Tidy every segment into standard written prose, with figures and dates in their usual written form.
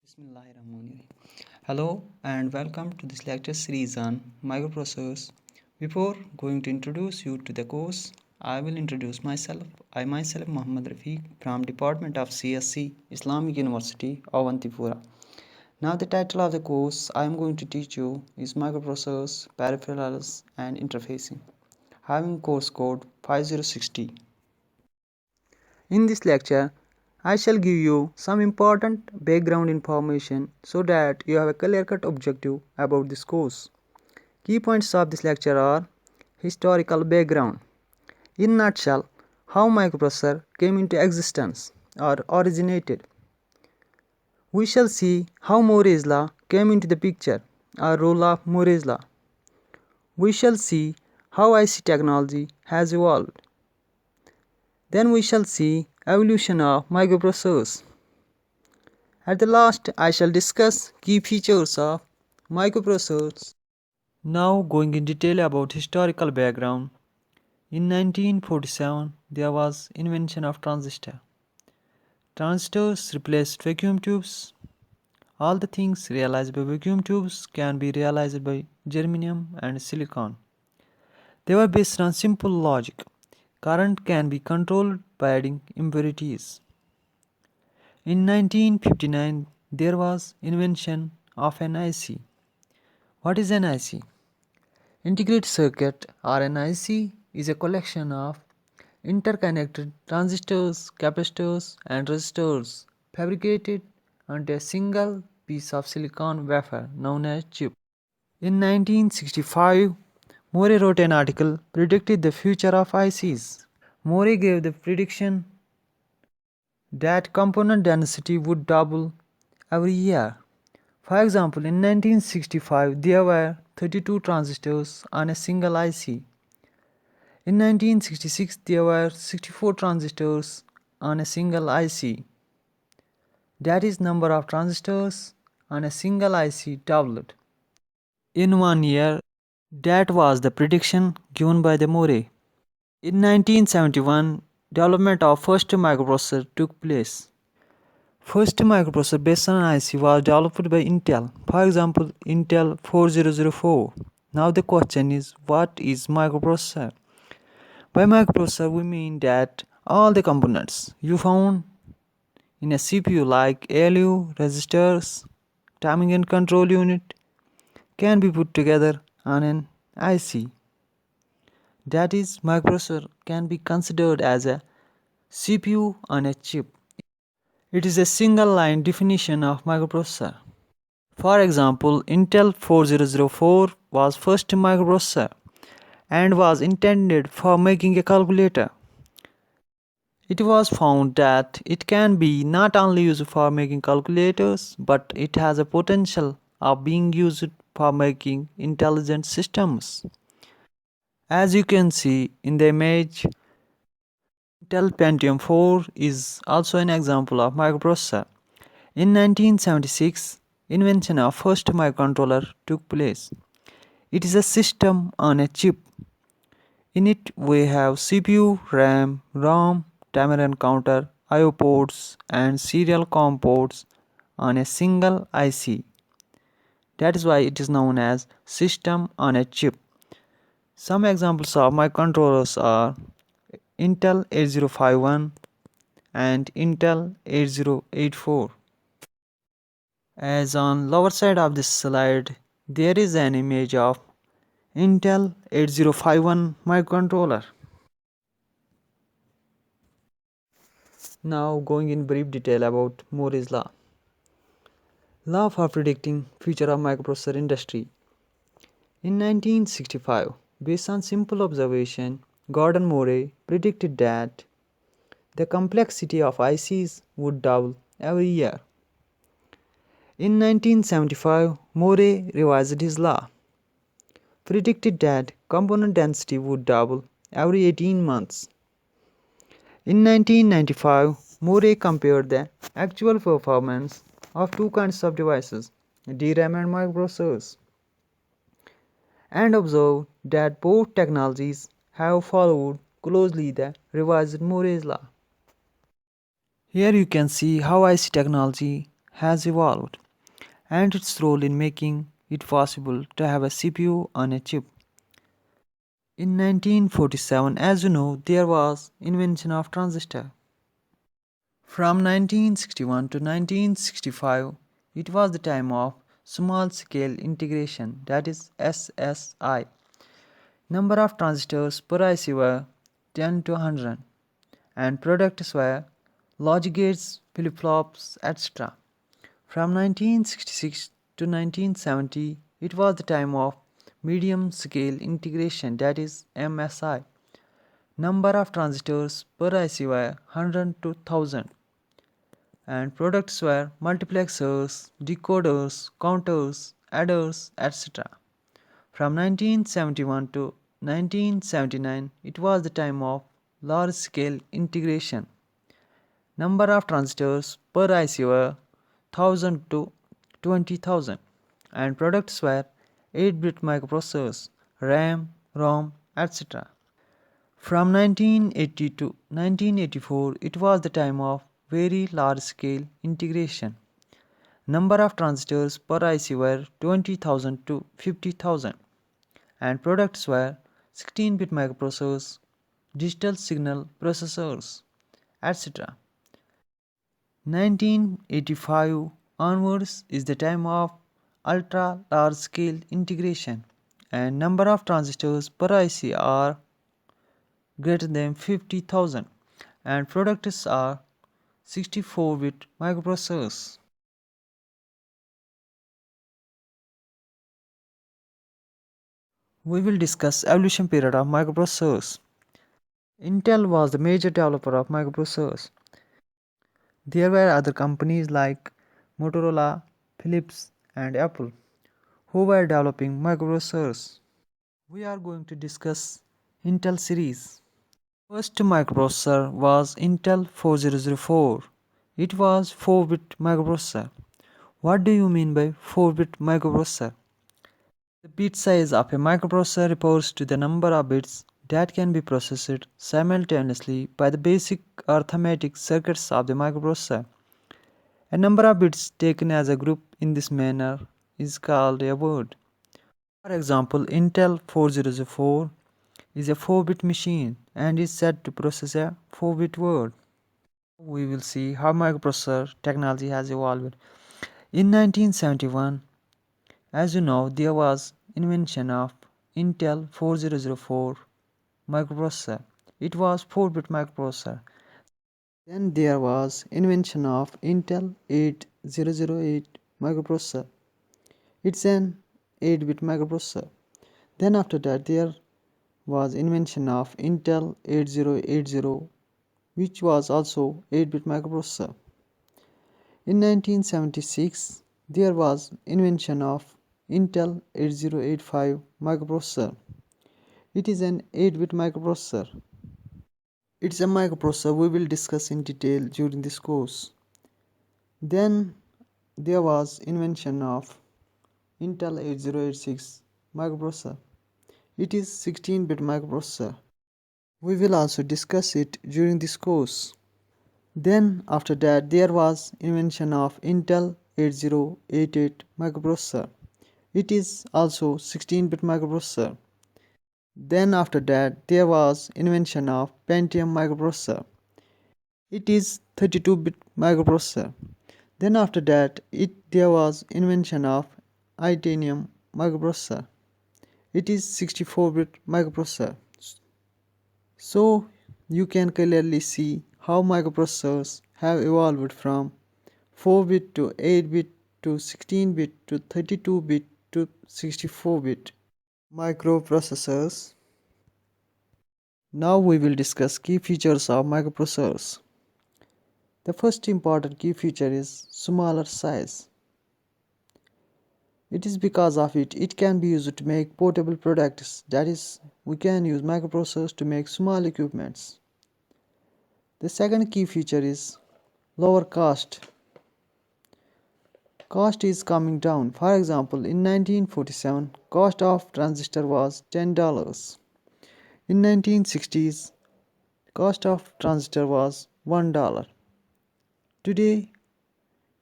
Bismillahirrahmanirrahim. Hello and welcome to this lecture series on microprocessors. Before going to introduce you to the course, I will introduce myself. I myself Muhammad Rafiq from Department of CSC, Islamic University, Avantipura. Now the title of the course I am going to teach you is Microprocessors, Peripherals and Interfacing, having course code 5060. In this lecture, I shall give you some important background information so that you have a clear-cut objective about this course. Key points of this lecture are historical background. In a nutshell, how microprocessor came into existence or originated. We shall see how Moore's law came into the picture or role of Moore's law. We shall see how IC technology has evolved. Then we shall see evolution of microprocessors. At the last, I shall discuss key features of microprocessors. Now going in detail about historical background. In 1947, there was invention of transistor. Transistors replaced vacuum tubes. All the things realized by vacuum tubes can be realized by germanium and silicon. They were based on simple logic. Current can be controlled by adding impurities. In 1959, there was invention of an IC. What is an IC? Integrated circuit or an IC is a collection of interconnected transistors, capacitors and resistors fabricated onto a single piece of silicon wafer known as chip. In 1965, Moore wrote an article predicting the future of ICs. Moore gave the prediction that component density would double every year. For example, in 1965 there were 32 transistors on a single IC. In 1966 there were 64 transistors on a single IC. That is, number of transistors on a single IC doubled in 1 year. That was the prediction given by the Moore. In 1971, development of first microprocessor took place. First microprocessor based on IC was developed by Intel. For example, Intel 4004. Now the question is, what is microprocessor? By microprocessor we mean that all the components you found in a CPU like ALU, registers, timing and control unit can be put together on an IC. That is, microprocessor can be considered as a CPU on a chip. It is a single line definition of microprocessor. For example, Intel 4004 was first microprocessor and was intended for making a calculator. It was found that it can be not only used for making calculators, but it has a potential of being used for making intelligent systems. As you can see in the image, Intel Pentium 4 is also an example of microprocessor. In 1976, invention of first microcontroller took place. It is a system on a chip. In it we have CPU, RAM, ROM, timer and counter, I/O ports and serial COM ports on a single IC. That is why it is known as system on a chip. Some examples of microcontrollers are Intel 8051 and Intel 8084. As on lower side of this slide, there is an image of Intel 8051 microcontroller. Now going in brief detail about Moore's law. Law for predicting future of microprocessor industry. In 1965, based on simple observation, Gordon Moore predicted that the complexity of ICs would double every year. In 1975, Moore revised his law, predicted that component density would double every 18 months. In 1995, Moore compared the actual performance of two kinds of devices, DRAM and microprocessors, and observed that both technologies have followed closely the revised Moore's law. Here you can see how IC technology has evolved and its role in making it possible to have a CPU on a chip. In 1947, as you know, there was invention of transistor. From 1961 to 1965, it was the time of small scale integration, that is SSI. Number of transistors per IC were 10 to 100 and products were logic gates, flip-flops, etc. From 1966 to 1970, it was the time of medium scale integration, that is MSI. Number of transistors per IC were 100 to 1000 and products were multiplexers, decoders, counters, adders, etc. From 1971 to 1979, it was the time of large scale integration. Number of transistors per IC were 1000 to 20,000 and products were 8-bit microprocessors, RAM, ROM, etc. From 1980 to 1984, it was the time of very large scale integration. Number of transistors per IC were 20,000 to 50,000 and products were 16-bit microprocessors, digital signal processors, etc. 1985 onwards is the time of ultra large scale integration and number of transistors per IC are greater than 50,000 and products are 64-bit microprocessors. We will discuss evolution period of microprocessors. Intel was the major developer of microprocessors. There were other companies like Motorola, Philips and Apple who were developing microprocessors. We are going to discuss Intel series. First microprocessor was Intel 4004. It was 4-bit microprocessor. What do you mean by 4-bit microprocessor? The bit size of a microprocessor refers to the number of bits that can be processed simultaneously by the basic arithmetic circuits of the microprocessor. A number of bits taken as a group in this manner is called a word. For example, Intel 4004 is a 4-bit machine and is said to process a 4-bit word. We will see how microprocessor technology has evolved. In 1971, as you know, there was invention of Intel 4004 microprocessor. It was 4-bit microprocessor. Then there was invention of Intel 8008 microprocessor. It's an 8-bit microprocessor. Then after that there was invention of Intel 8080 which was also 8-bit microprocessor. In 1976 there was invention of Intel 8085 microprocessor. It is an 8-bit microprocessor. It's a microprocessor we will discuss in detail during this course. Then there was invention of Intel 8086 microprocessor. It is 16-bit microprocessor. We will also discuss it during this course. Then after that there was invention of Intel 8088 microprocessor. It is also 16-bit microprocessor. Then after that there was invention of Pentium microprocessor. It is 32-bit microprocessor. Then after that there was invention of Itanium microprocessor. It is 64-bit microprocessor. So you can clearly see how microprocessors have evolved from 4-bit to 8-bit to 16-bit to 32-bit to 64-bit. Microprocessors. Now we will discuss key features of microprocessors. The first important key feature is smaller size. It is because of it can be used to make portable products. That is, we can use microprocessors to make small equipments. The second key feature is lower cost. Cost is coming down. For example, in 1947, cost of transistor was $10. In 1960s, cost of transistor was $1. Today,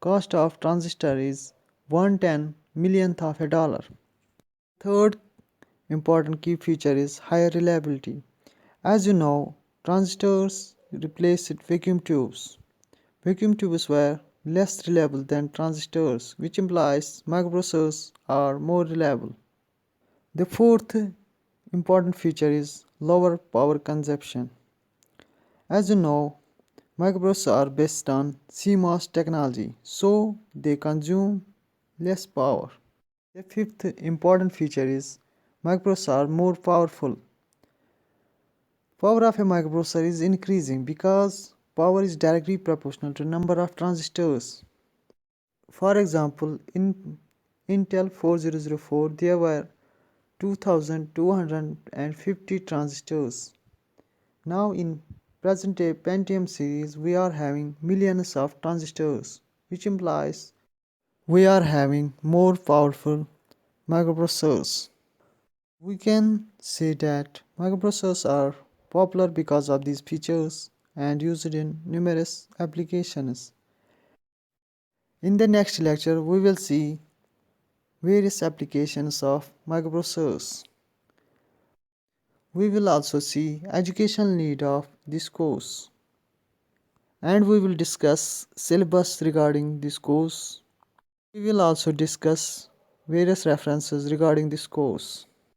cost of transistor is 1/10 millionth of a dollar. Third important key feature is higher reliability. As you know, transistors replaced vacuum tubes. Vacuum tubes were less reliable than transistors, which implies microprocessors are more reliable. The fourth important feature is lower power consumption. As you know, microprocessors are based on CMOS technology, so they consume less power. The fifth important feature is microprocessors are more powerful. Power of a microprocessor is increasing because power is directly proportional to number of transistors. For example, in Intel 4004 there were 2250 transistors. Now in present day Pentium series we are having millions of transistors, which implies we are having more powerful microprocessors. We can say that microprocessors are popular because of these features and used in numerous applications. In the next lecture, we will see various applications of microprocessors. We will also see educational need of this course, and we will discuss syllabus regarding this course. We will also discuss various references regarding this course.